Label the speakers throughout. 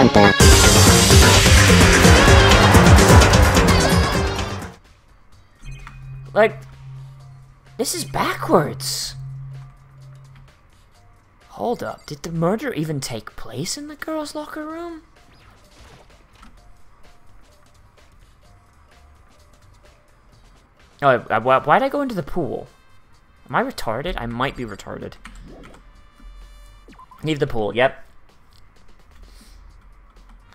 Speaker 1: Danganronpa.
Speaker 2: Like, this is backwards. Hold up, did the murder even take place in the girls' locker room? Oh, why'd I go into the pool? Am I retarded? I might be retarded. Leave the pool, yep.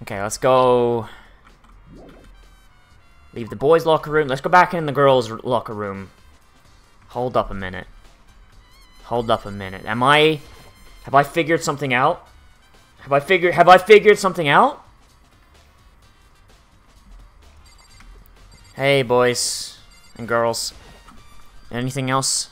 Speaker 2: Okay, let's go... Leave the boys' locker room. Let's go back in the girls' locker room. Hold up a minute. Hold up a minute. Have I figured something out? Have I figured something out? Hey, boys and girls. Anything else?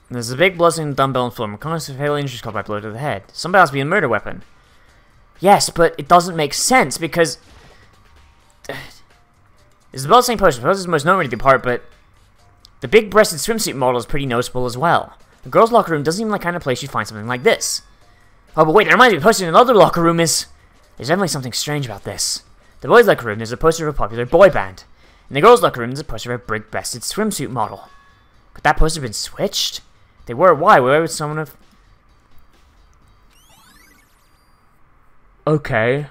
Speaker 2: There's a big bloodstained dumbbell and floor. Reconnaissance of fatal injuries caused by blow to the head. Somebody else being a murder weapon. Yes, but it doesn't make sense because... It's the bloodstained poster. This is the most noteworthy part, but... The big-breasted swimsuit model is pretty noticeable as well. The girls' locker room doesn't seem like the kind of place you'd find something like this. Oh, but wait, it reminds me, the poster in another locker room is... There's definitely something strange about this. The boys' locker room, there's a poster of a popular boy band. In the girls' locker room, there's a poster of a big-breasted swimsuit model. Could that poster have been switched? They were. Why? Where would someone have... Okay.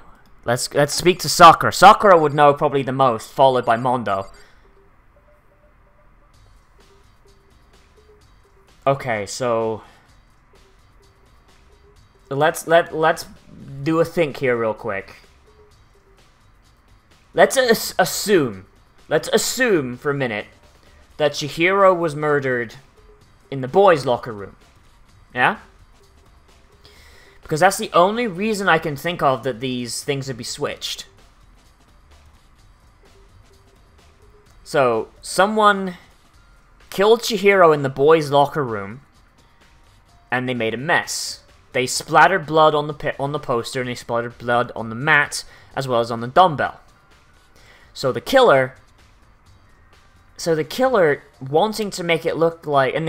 Speaker 2: Let's speak to Sakura. Sakura would know probably the most, followed by Mondo. Okay, so... Let's do a think here real quick. Let's assume for a minute that Chihiro was murdered in the boys' locker room. Yeah? Because that's the only reason I can think of that these things would be switched. So, someone killed Chihiro in the boys' locker room, and they made a mess. They splattered blood on the poster, and they splattered blood on the mat, as well as on the dumbbell. So the killer wanting to make it look like, and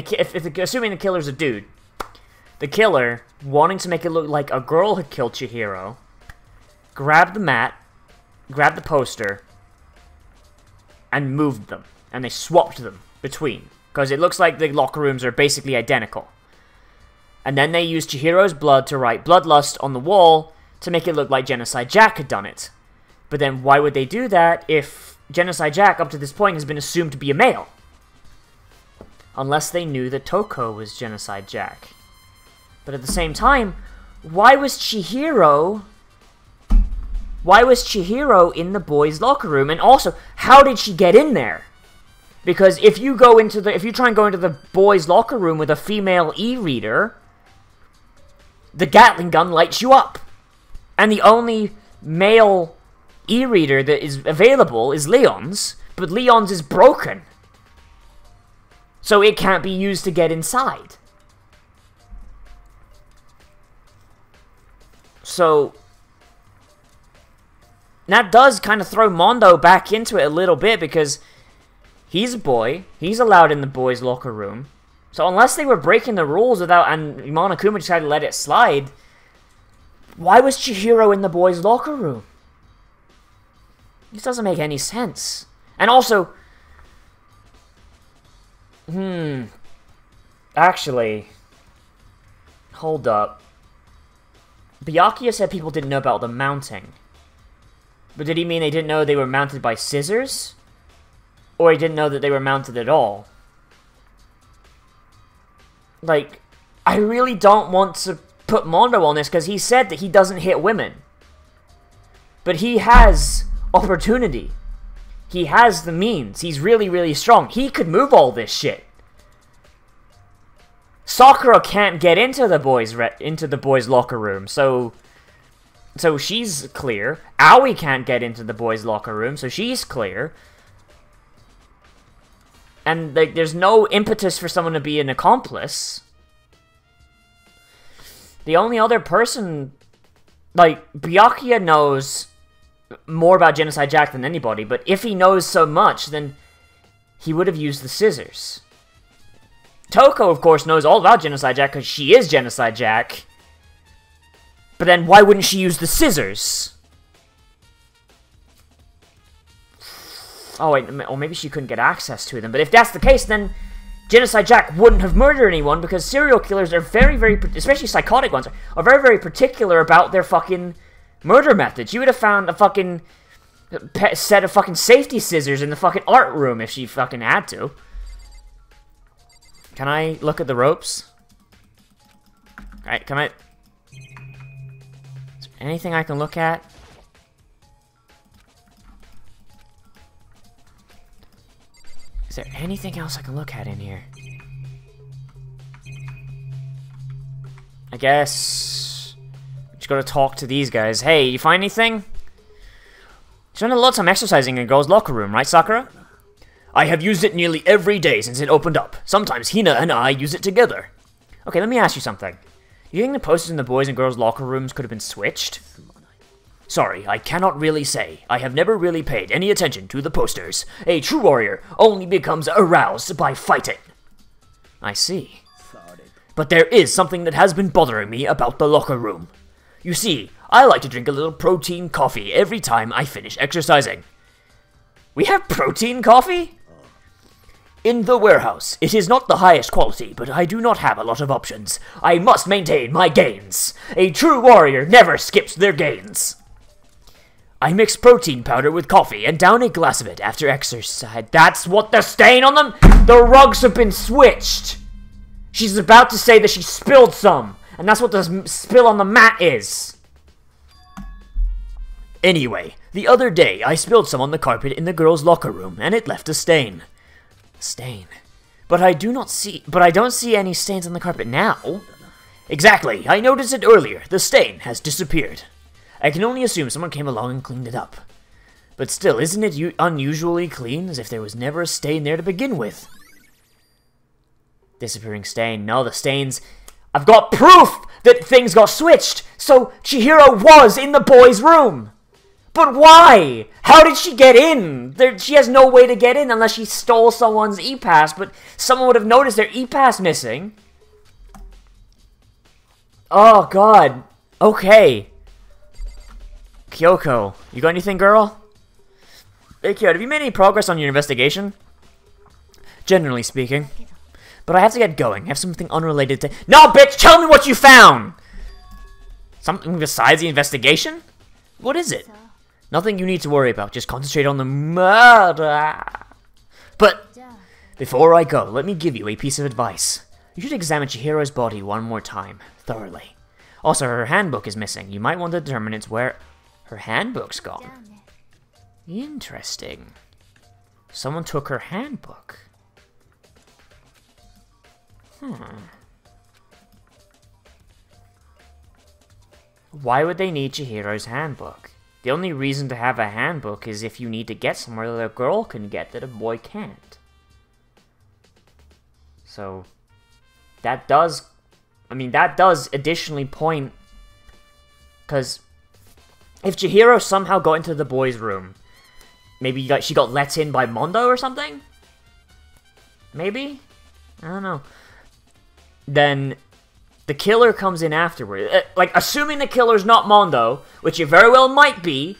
Speaker 2: assuming the killer's a dude, the killer wanting to make it look like a girl had killed Chihiro, grabbed the mat, grabbed the poster, and moved them, and they swapped them between, because it looks like the locker rooms are basically identical. And then they used Chihiro's blood to write Bloodlust on the wall to make it look like Genocide Jack had done it. But then why would they do that if Genocide Jack up to this point has been assumed to be a male? Unless they knew that Toko was Genocide Jack. But at the same time, why was Chihiro in the boys' locker room? And also, how did she get in there? Because if you try and go into the boys' locker room with a female e-reader, the Gatling gun lights you up. And the only male e-reader that is available is Leon's, but Leon's is broken. So it can't be used to get inside. So that does kind of throw Mondo back into it a little bit, because he's a boy, he's allowed in the boys' locker room. So unless they were breaking the rules and Monokuma decided to let it slide, why was Chihiro in the boys' locker room? This doesn't make any sense. And also... Actually... Hold up. Byakuya said people didn't know about the mounting. But did he mean they didn't know they were mounted by scissors? Or he didn't know that they were mounted at all? Like, I really don't want to put Mondo on this, because he said that he doesn't hit women. But he has opportunity. He has the means. He's really, really strong. He could move all this shit. Sakura can't get into the boys' locker room, so she's clear. Aoi can't get into the boys' locker room, so she's clear. And like, there's no impetus for someone to be an accomplice. The only other person, like, Byakuya knows more about Genocide Jack than anybody, but if he knows so much, then he would have used the scissors. Toko, of course, knows all about Genocide Jack because she is Genocide Jack. But then why wouldn't she use the scissors? Oh, wait, or maybe she couldn't get access to them. But if that's the case, then Genocide Jack wouldn't have murdered anyone because serial killers are very, especially psychotic ones, are very, very particular about their fucking murder methods. You would have found a fucking set of fucking safety scissors in the fucking art room if she fucking had to. Can I look at the ropes? Alright, can I... Is there anything I can look at? Is there anything else I can look at in here? I guess... Just gotta talk to these guys. Hey, you find anything? Spent a lot of time exercising in a girl's locker room, right, Sakura? I have used it nearly every day since it opened up. Sometimes Hina and I use it together. Okay, let me ask you something. Do you think the posters in the boys' and girls' locker rooms could have been switched? Sorry, I cannot really say. I have never really paid any attention to the posters. A true warrior only becomes aroused by fighting. I see. But there is something that has been bothering me about the locker room. You see, I like to drink a little protein coffee every time I finish exercising. We have protein coffee? In the warehouse, it is not the highest quality, but I do not have a lot of options. I must maintain my gains. A true warrior never skips their gains. I mix protein powder with coffee and down a glass of it after exercise. That's what the stain on them? The rugs have been switched. She's about to say that she spilled some, and that's what the spill on the mat is. Anyway, the other day I spilled some on the carpet in the girls' locker room, and it left a stain. Stain. But I don't see any stains on the carpet now. Exactly, I noticed it earlier. The stain has disappeared. I can only assume someone came along and cleaned it up. But still, isn't it unusually clean, as if there was never a stain there to begin with? Disappearing stain. No, the stains... I've got proof that things got switched! So, Chihiro was in the boys' room! But why? How did she get in? She has no way to get in unless she stole someone's e-pass, but someone would have noticed their e-pass missing. Oh, God. Okay. Kyoko, you got anything, girl? Hey, Kyoko, have you made any progress on your investigation? Generally speaking. But I have to get going. I have something unrelated to... No, bitch! Tell me what you found! Something besides the investigation? What is it? Nothing you need to worry about. Just concentrate on the murder. But before I go, let me give you a piece of advice. You should examine Chihiro's body one more time, thoroughly. Also, her handbook is missing. You might want to determine it's where her handbook's gone. Interesting. Someone took her handbook. Why would they need Chihiro's handbook? The only reason to have a handbook is if you need to get somewhere that a girl can get that a boy can't. So, that does... I mean, that does additionally point... Because if Chihiro somehow got into the boys' room, maybe she got let in by Mondo or something? Maybe? I don't know. Then the killer comes in afterward. Like, assuming the killer's not Mondo, which it very well might be,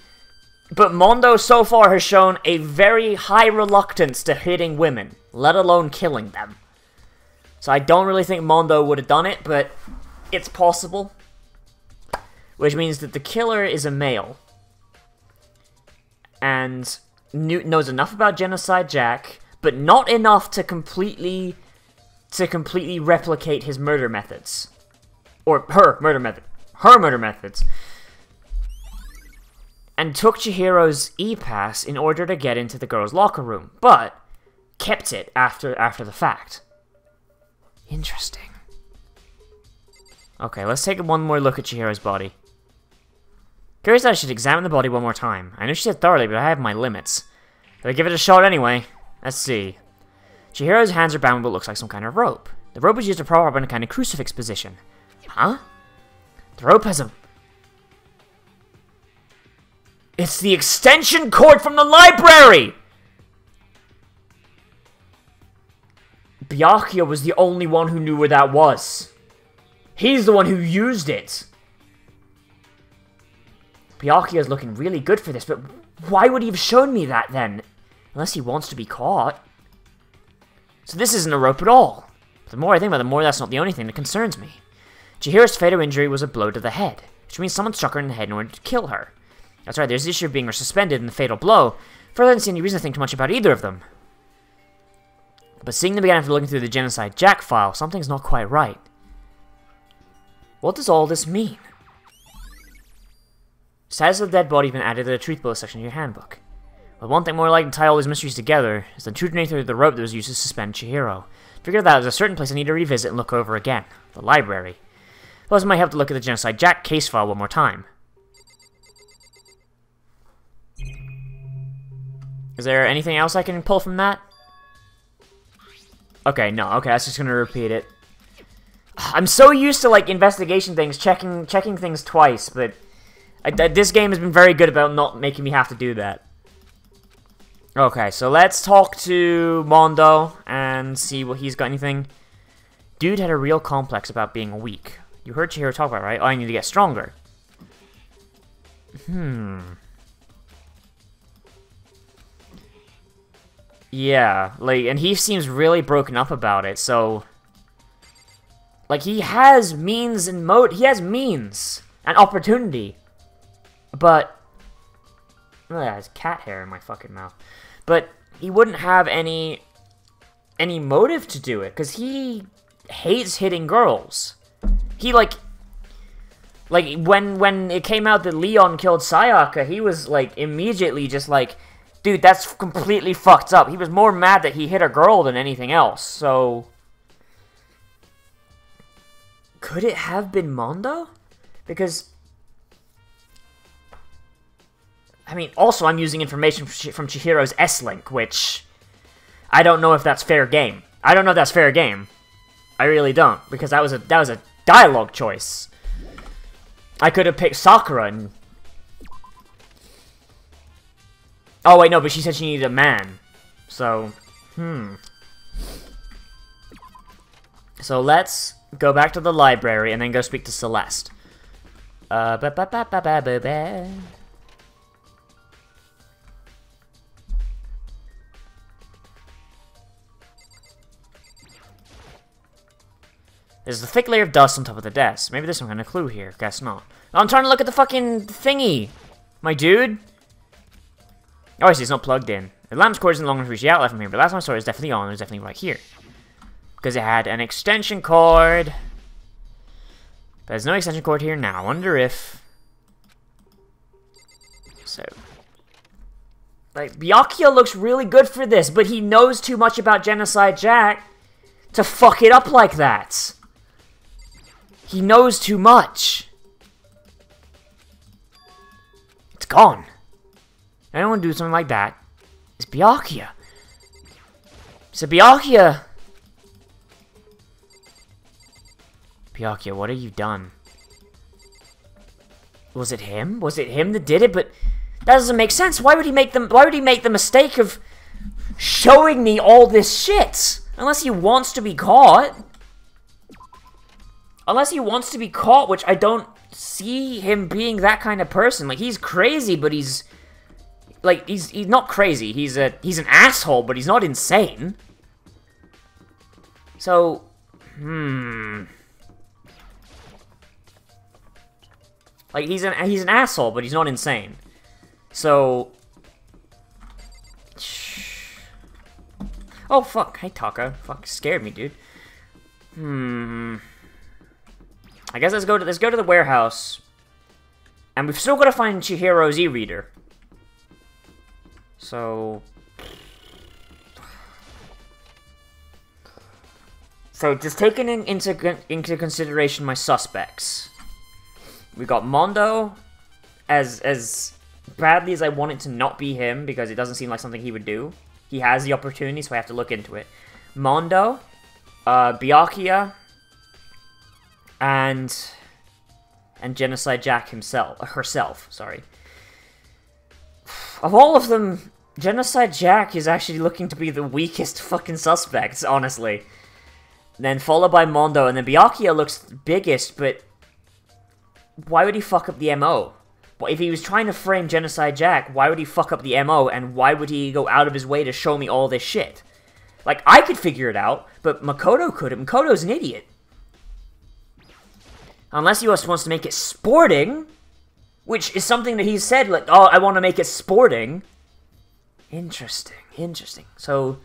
Speaker 2: but Mondo so far has shown a very high reluctance to hitting women, let alone killing them. So I don't really think Mondo would have done it, but it's possible. Which means that the killer is a male. And knows enough about Genocide Jack, but not enough to completely replicate his murder methods. Or her murder methods. And took Chihiro's e-pass in order to get into the girls' locker room, but kept it after the fact. Interesting. Okay, let's take one more look at Chihiro's body. Curious that I should examine the body one more time. I know she said thoroughly, but I have my limits. But I give it a shot anyway. Let's see. Chihiro's hands are bound with what looks like some kind of rope. The rope is used to prop up in a kind of crucifix position. Huh? The rope has a... It's the extension cord from the library! Byakuya was the only one who knew where that was. He's the one who used it. Byakuya's looking really good for this, but why would he have shown me that then? Unless he wants to be caught. So this isn't a rope at all. But the more I think about it, the more that's not the only thing that concerns me. Chihiro's fatal injury was a blow to the head, which means someone struck her in the head in order to kill her. That's right, there's the issue of being suspended in the fatal blow. Further, I didn't see any reason to think too much about either of them. But seeing them again after looking through the Genocide Jack file, something's not quite right. What does all this mean? Status of the dead body has been added to the truth bullet section of your handbook. Well, one thing more likely to tie all these mysteries together is the truth beneath the rope that was used to suspend Chihiro. Figured that there's a certain place I need to revisit and look over again. The library. Plus, it might help to look at the Genocide Jack case file one more time. Is there anything else I can pull from that? Okay, no. Okay, that's just gonna repeat it. I'm so used to, like, investigation things, checking things twice, but this game has been very good about not making me have to do that. Okay, so let's talk to Mondo and see what he's got anything. Dude had a real complex about being weak. You heard Chihiro talk about it, right? Oh, I need to get stronger. Yeah, like, and he seems really broken up about it, so... Like, he has means and he has means and opportunity. But... Oh, yeah, there's cat hair in my fucking mouth. But he wouldn't have any motive to do it, because he hates hitting girls. He, like, when it came out that Leon killed Sayaka, he was, like, immediately just like... Dude, that's completely fucked up. He was more mad that he hit a girl than anything else, so... Could it have been Mondo? Because... I mean, also I'm using information from Chihiro's S-Link, which... I don't know if that's fair game. I don't know if that's fair game. I really don't, because that was a dialogue choice. I could have picked Sakura and... Oh, wait, no, but she said she needed a man. So, So let's go back to the library and then go speak to Celeste. There's a thick layer of dust on top of the desk. Maybe there's some kind of clue here. Guess not. I'm trying to look at the fucking thingy, my dude. Oh, I see, it's not plugged in. The lamp's cord isn't long enough to reach the outlet from here, but last time I saw it was definitely on. It was definitely right here. Because it had an extension cord. But there's no extension cord here now. I wonder if... So... Like, Byakuya looks really good for this, but he knows too much about Genocide Jack to fuck it up like that. He knows too much. It's gone. I don't want to do something like that. It's Byakuya. It's a Byakuya. Byakuya, what have you done? Was it him? Was it him that did it? But that doesn't make sense. Why would he make the mistake of showing me all this shit? Unless he wants to be caught. Unless he wants to be caught, which I don't see him being that kind of person. Like, he's crazy, but he's... Like, he's not crazy. He's an asshole, but he's not insane. So, Like, he's an asshole, but he's not insane. So... Oh, fuck. Hey, Taka. Fuck, scared me, dude. I guess let's go to the warehouse. And we've still got to find Chihiro's e-reader. So just taking into consideration my suspects. We got Mondo, as badly as I want it to not be him, because it doesn't seem like something he would do. He has the opportunity, so I have to look into it. Mondo, Byakuya, and Genocide Jack herself, sorry. Of all of them, Genocide Jack is actually looking to be the weakest fucking suspect, honestly. then followed by Mondo, and then Byakuya looks biggest, but why would he fuck up the MO? Well, if he was trying to frame Genocide Jack, why would he fuck up the MO, and why would he go out of his way to show me all this shit? Like, I could figure it out, but Makoto couldn't. Makoto's an idiot. Unless he just wants to make it sporting, which is something that he's said, like, oh, I want to make it sporting. Interesting, interesting. So,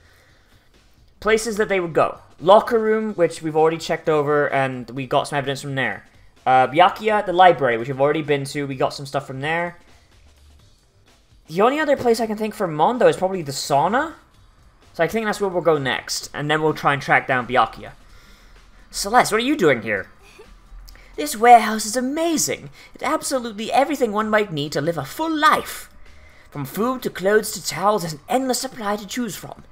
Speaker 2: places that they would go. Locker room, which we've already checked over, and we got some evidence from there. Byakuya, the library, which we've already been to. We got some stuff from there. The only other place I can think for Mondo is probably the sauna. So I think that's where we'll go next. And then we'll try and track down Byakuya. Celeste, what are you doing here? This warehouse is amazing. It's absolutely everything one might need to live a full life. From food to clothes to towels, there's an endless supply to choose from.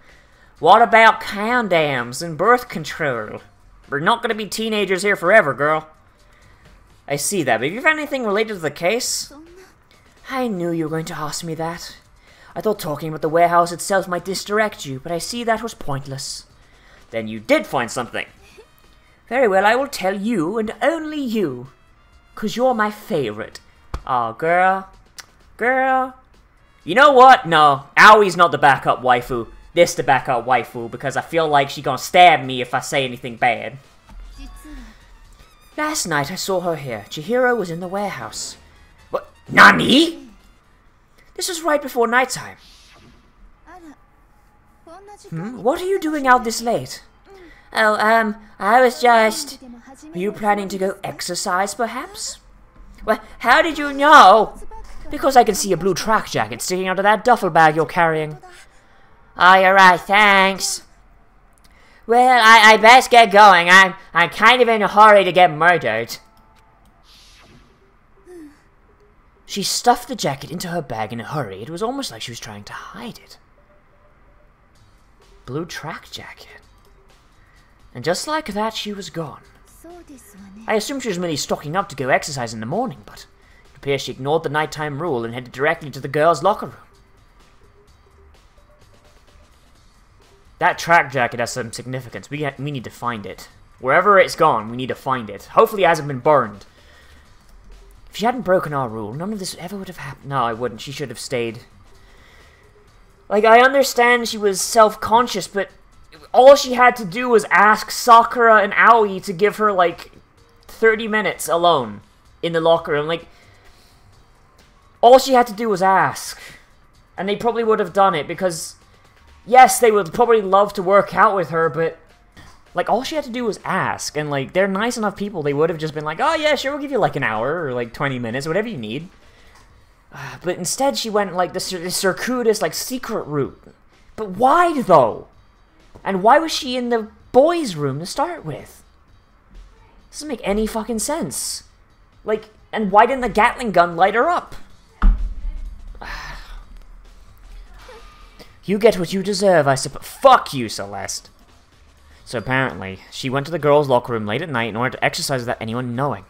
Speaker 2: What about condoms and birth control? We're not going to be teenagers here forever, girl. I see that, but have you found anything related to the case? I knew you were going to ask me that. I thought talking about the warehouse itself might distract you, but I see that was pointless. Then you did find something. Very well, I will tell you, and only you. 'Cause you're my favorite. Oh, girl. Girl. You know what? No, Aoi's not the backup waifu. This the backup waifu, because I feel like she's gonna stab me if I say anything bad. Last night I saw her here. Chihiro was in the warehouse. What? Nani? This was right before nighttime. What are you doing out this late? Oh, I was just... Are you planning to go exercise, perhaps? Well, how did you know? Because I can see a blue track jacket sticking out of that duffel bag you're carrying. Oh, you're right, thanks. Well, I best get going. I'm kind of in a hurry to get murdered. She stuffed the jacket into her bag in a hurry. It was almost like she was trying to hide it. Blue track jacket. And just like that, she was gone. I assumed she was merely stocking up to go exercise in the morning, but it appears she ignored the nighttime rule and headed directly to the girls' locker room. That track jacket has some significance. We need to find it. Wherever it's gone, we need to find it. Hopefully it hasn't been burned. If she hadn't broken our rule, none of this ever would have happened. No, I wouldn't. She should have stayed. Like, I understand she was self-conscious, but all she had to do was ask Sakura and Aoi to give her, like, 30 minutes alone in the locker room. Like, all she had to do was ask. And they probably would have done it, because... Yes, they would probably love to work out with her, but... Like, all she had to do was ask, and, like, they're nice enough people, they would have just been like, oh, yeah, sure, we'll give you, like, an hour, or, like, 20 minutes, whatever you need. But instead, she went, like, this circuitous, like, secret route. But why, though? And why was she in the boys' room to start with? Doesn't make any fucking sense. Like, and why didn't the Gatling gun light her up? You get what you deserve, I suppose. Fuck you, Celeste. So apparently, she went to the girls' locker room late at night in order to exercise without anyone knowing.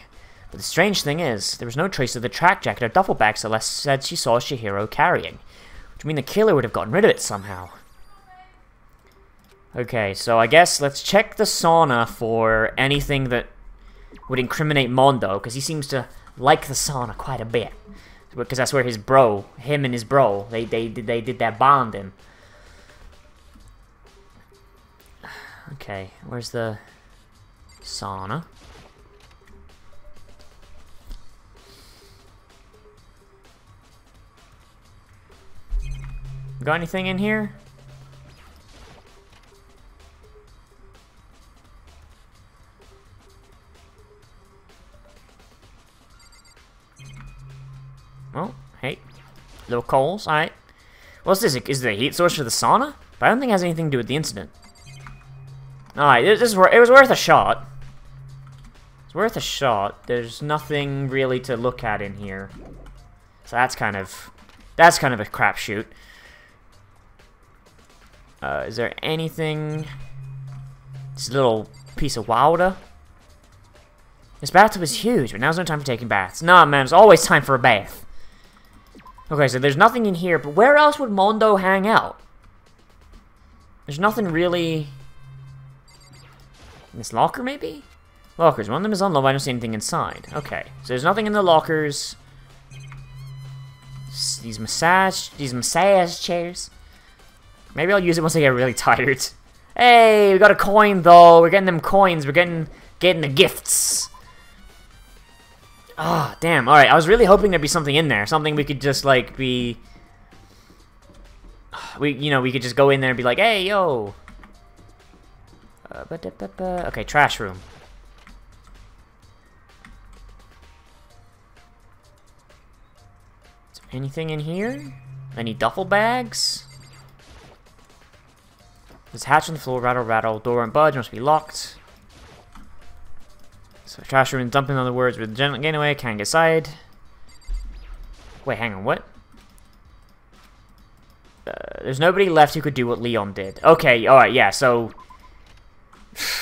Speaker 2: But the strange thing is, there was no trace of the track jacket or duffel bag Celeste said she saw Chihiro carrying. Which means the killer would have gotten rid of it somehow. Okay, so I guess let's check the sauna for anything that would incriminate Mondo, because he seems to like the sauna quite a bit. Because that's where his bro, him and his bro, they did that bonding. Okay, where's the sauna? Got anything in here? Oh, hey. Little coals, alright. What's this? Is it a heat source for the sauna? But I don't think it has anything to do with the incident. Alright, it was worth a shot. It's worth a shot. There's nothing really to look at in here. So that's kind of a crapshoot. Is there anything... This little piece of water? This bathtub is huge, but now's no time for taking baths. Nah, man, there's always time for a bath. Okay, so there's nothing in here, but where else would Mondo hang out? There's nothing really... In this locker, maybe? Lockers. One of them is unlocked, but I don't see anything inside. Okay. So there's nothing in the lockers. These massage chairs. Maybe I'll use it once I get really tired. Hey, we got a coin, though. We're getting them coins. We're getting the gifts. Ah, oh, damn. Alright, I was really hoping there'd be something in there. Something we could just, like, be... we could just go in there and be like, hey, yo. Okay, trash room. Is there anything in here? Any duffel bags? There's a hatch on the floor, rattle, rattle. Door won't budge, must be locked. So, trash room, dumping other words with the getting away, can't get inside. Wait, hang on, what? There's nobody left who could do what Leon did. Okay, alright, yeah, so...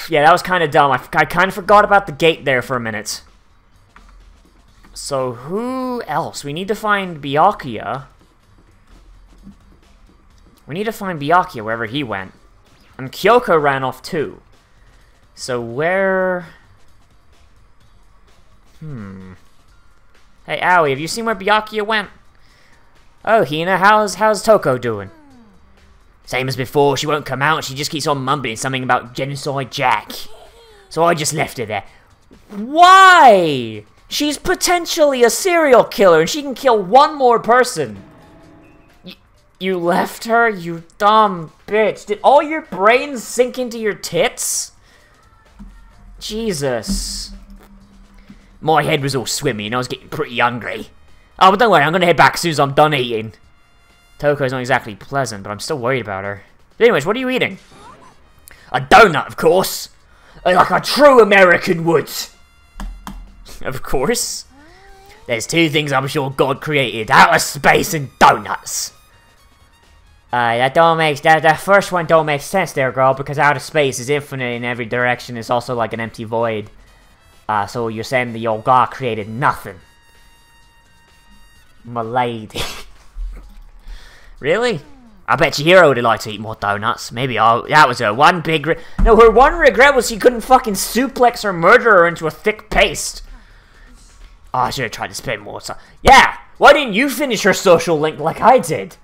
Speaker 2: yeah, that was kind of dumb. I kind of forgot about the gate there for a minute. So, who else? We need to find Byakuya. We need to find Byakuya wherever he went. And Kyoko ran off too. So, where... Hey, Aoi, have you seen where Byakuya went? Oh, Hina, how's Toko doing? Same as before, she won't come out, she just keeps on mumbling something about Genocide Jack. So I just left her there. Why? She's potentially a serial killer, and she can kill one more person. You left her, you dumb bitch. Did all your brains sink into your tits? Jesus. My head was all swimmy, and I was getting pretty hungry. Oh, but don't worry, I'm gonna head back as soon as I'm done eating. Toko's not exactly pleasant, but I'm still worried about her. But anyways, what are you eating? A donut, of course. Like a true American would. Of course. There's two things I'm sure God created. Outer space and donuts. That first one don't make sense there, girl, because outer space is infinite in every direction. It's also like an empty void. So you're saying that your God created nothing. My lady. Really? I bet Chihiro would like to eat more donuts. Maybe that was her one big no, her one regret was she couldn't fucking suplex her murderer into a thick paste. Oh, I should have tried to spend more time. Yeah! Why didn't you finish her social link like I did?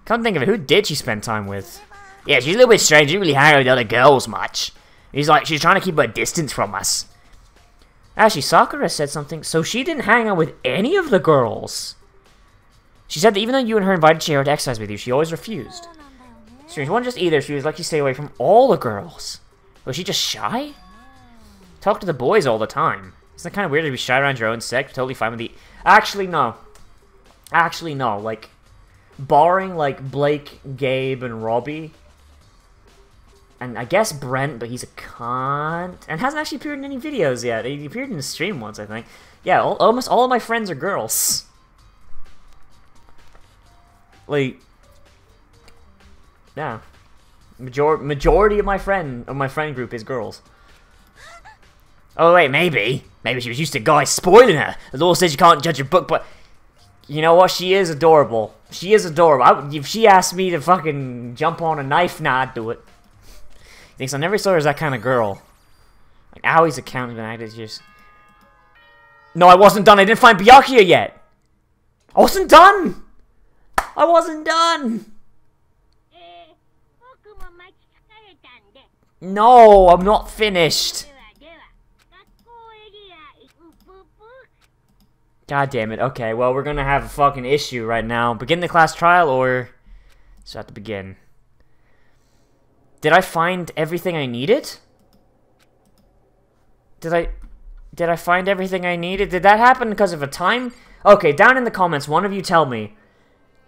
Speaker 2: Come think of it, who did she spend time with? Yeah, she's a little bit strange. She didn't really hang out with other girls much. She's trying to keep her distance from us. Actually, Sakura said something. So she didn't hang out with any of the girls. She said that even though you and her invited Chihiro to exercise with you, she always refused. Strange, one just either. She was like, you stay away from all the girls. Was she just shy? Talk to the boys all the time. Isn't that kind of weird to be shy around your own sex? Totally fine with the... Actually, no. Actually, no. Like, barring, like, Blake, Gabe, and Robbie. And I guess Brent, but he's a cunt. And hasn't actually appeared in any videos yet. He appeared in a stream once, I think. Yeah, almost all of my friends are girls. Like... Yeah. Majority of my friend group is girls. Oh wait, maybe she was used to guys spoiling her. The law says you can't judge a book, but you know what? She is adorable. She is adorable. If she asked me to fucking jump on a knife, nah, I'd do it. Thinks I never saw her as that kind of girl. Like Aoi's account has been active just. No, I wasn't done. I didn't find Byakuya yet. I wasn't done. I wasn't done. No, I'm not finished. God damn it. Okay, well, we're gonna have a fucking issue right now. Begin the class trial, or... So I have to begin. Did I find everything I needed? Did I find everything I needed? Did that happen because of a time... Okay, down in the comments, one of you tell me.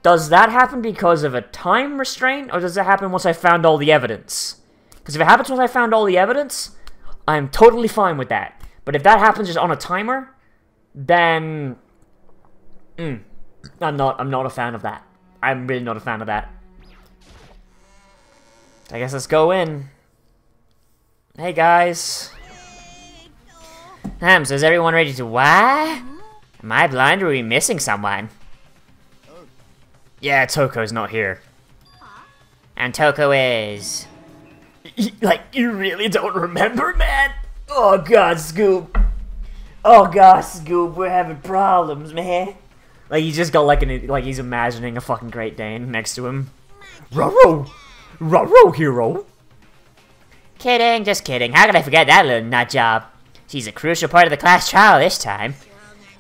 Speaker 2: Does that happen because of a time restraint, or does it happen once I found all the evidence? Because if it happens once I found all the evidence, I'm totally fine with that. But if that happens just on a timer... Then, I'm not a fan of that. I'm really not a fan of that. I guess let's go in. Hey guys. So is everyone ready to what? Am I blind or are we missing someone? Yeah, Toko's not here. And Toko is... Like, you really don't remember, man? Oh god, Scoop. Oh god, Scoop, we're having problems, man. Like, he's just got like he's imagining a fucking Great Dane next to him. Ruh-roh! Ruh-roh, hero! Kidding, just kidding. How could I forget that little nut job? She's a crucial part of the class trial this time.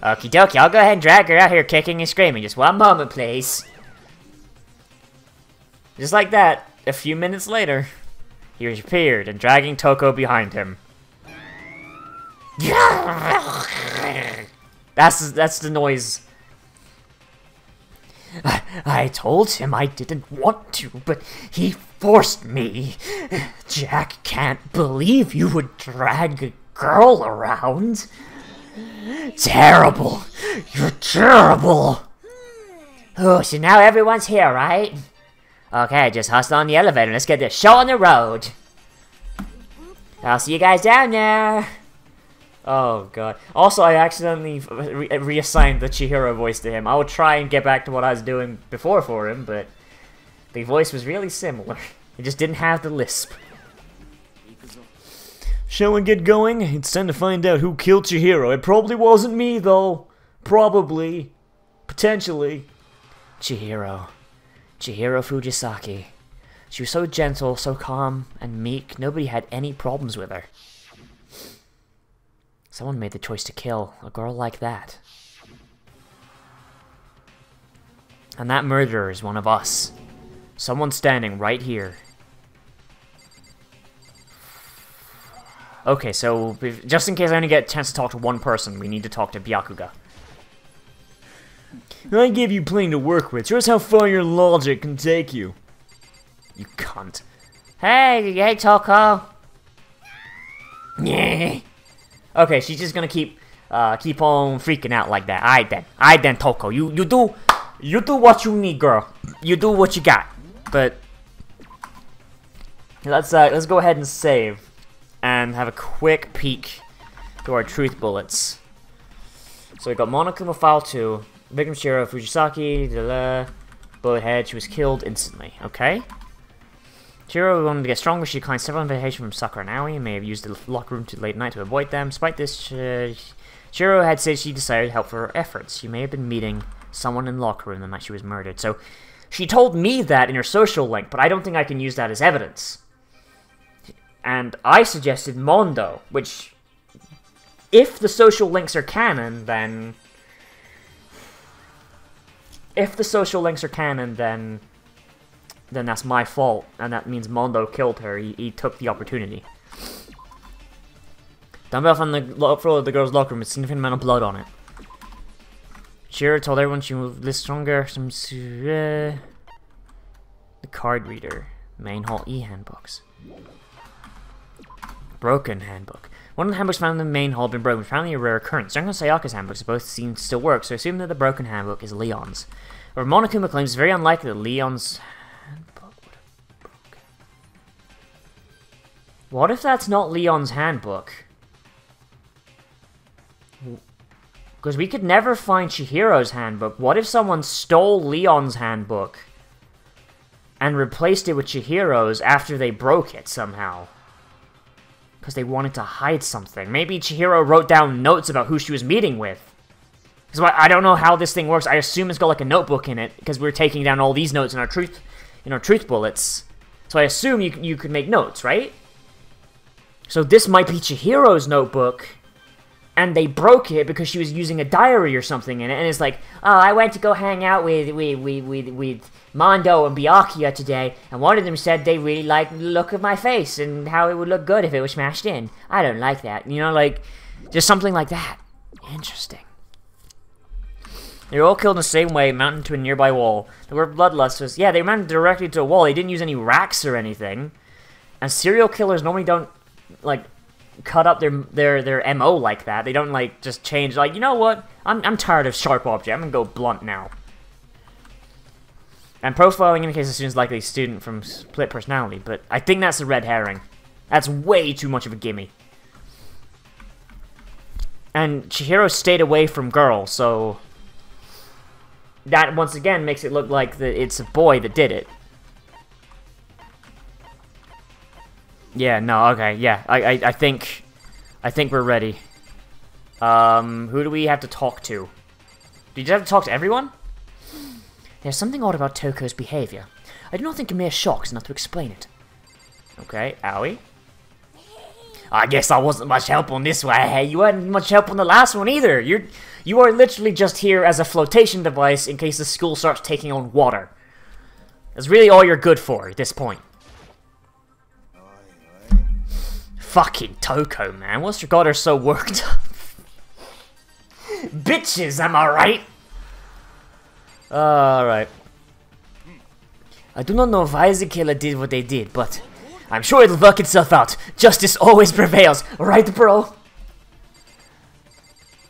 Speaker 2: Okie dokie, I'll go ahead and drag her out here kicking and screaming. Just one moment, please. Just like that, a few minutes later, he appeared and dragging Toko behind him. That's the noise. I told him I didn't want to, but he forced me. Jack can't believe you would drag a girl around. Terrible. You're terrible. Oh, so now everyone's here, right? Okay, just hustle on the elevator. Let's get this show on the road. I'll see you guys down there. Oh god. Also, I accidentally reassigned the Chihiro voice to him. I will try and get back to what I was doing before for him, but the voice was really similar. It just didn't have the lisp. Shall we get going? It's time to find out who killed Chihiro. It probably wasn't me, though. Probably. Potentially. Chihiro. Chihiro Fujisaki. She was so gentle, so calm, and meek, nobody had any problems with her. Someone made the choice to kill a girl like that. And that murderer is one of us. Someone standing right here. Okay, so just in case I only get a chance to talk to one person, we need to talk to Byakuga. I gave you plenty to work with. Show us how far your logic can take you. You cunt. Hey, Toko. Yeah. Okay, she's just gonna keep on freaking out like that. Alright then, Toko. You do what you need, girl. You do what you got. But let's go ahead and save and have a quick peek to our truth bullets. So we got Monokuma File 2, victim Chihiro Fujisaki, bullet head, she was killed instantly, okay? Chihiro wanted to get stronger, she declined several invitations from Sakura and Aoi, and may have used the locker room too late at night to avoid them. Despite this, Chihiro had said she decided to help for her efforts. She may have been meeting someone in the locker room the night she was murdered. So, she told me that in her social link, but I don't think I can use that as evidence. And I suggested Mondo, which, if the social links are canon, then... then that's my fault, and that means Mondo killed her. He took the opportunity. Dumbbell from the floor of the girl's locker room with significant amount of blood on it. Chihiro told everyone she moved this stronger. The card reader. Main hall e-handbooks. Broken handbook. One of the handbooks found in the main hall had been broken, apparently a rare occurrence. Junko Sayaka's handbooks both seem to still work, so I assume that the broken handbook is Leon's. However, Monokuma claims it's very unlikely that Leon's handbook would have broken. What if that's not Leon's handbook? Because we could never find Chihiro's handbook. What if someone stole Leon's handbook and replaced it with Chihiro's after they broke it somehow? Because they wanted to hide something. Maybe Chihiro wrote down notes about who she was meeting with. Because I don't know how this thing works. I assume it's got like a notebook in it, because we're taking down all these notes in our truth bullets. So I assume you could make notes, right? So this might be Chihiro's notebook, and they broke it because she was using a diary or something in it, and it's like, oh, I went to go hang out with Mondo and Byakuya today, and one of them said they really liked the look of my face, and how it would look good if it was smashed in. I don't like that. You know, like, just something like that. Interesting. They were all killed in the same way, mounted to a nearby wall. The word bloodlust was, yeah, they mounted directly to a wall. They didn't use any racks or anything. And serial killers normally don't, like, cut up their MO like that. They don't, like, just change, like, you know what? I'm tired of sharp object. I'm gonna go blunt now. And profiling indicates a student's likely a student from split personality, but I think that's a red herring. That's way too much of a gimme. And Chihiro stayed away from girls, so that once again makes it look like it's a boy that did it. Yeah, no, okay, yeah. I think we're ready. Who do we have to talk to? Did you have to talk to everyone? There's something odd about Toko's behavior. I do not think a mere shock is enough to explain it. Okay, Owie. I guess I wasn't much help on this one. Hey, you weren't much help on the last one either. You are literally just here as a flotation device in case the school starts taking on water. That's really all you're good for at this point. Fucking Toko, man. What's got her so worked up? Bitches, am I right? Alright. I do not know why the killer did what they did, but I'm sure it'll work itself out. Justice always prevails, right, bro?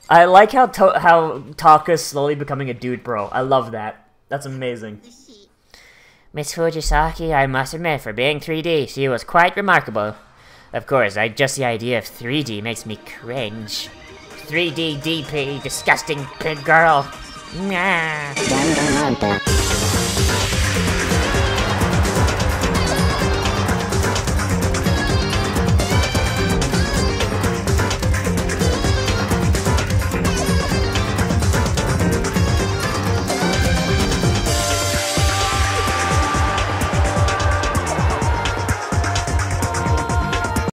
Speaker 2: I like how Taka's slowly becoming a dude, bro. I love that. That's amazing. Miss Fujisaki, I must admit, for being 3D, she was quite remarkable. Of course, just the idea of 3D makes me cringe. 3D DP, disgusting pig girl. Danganronpa.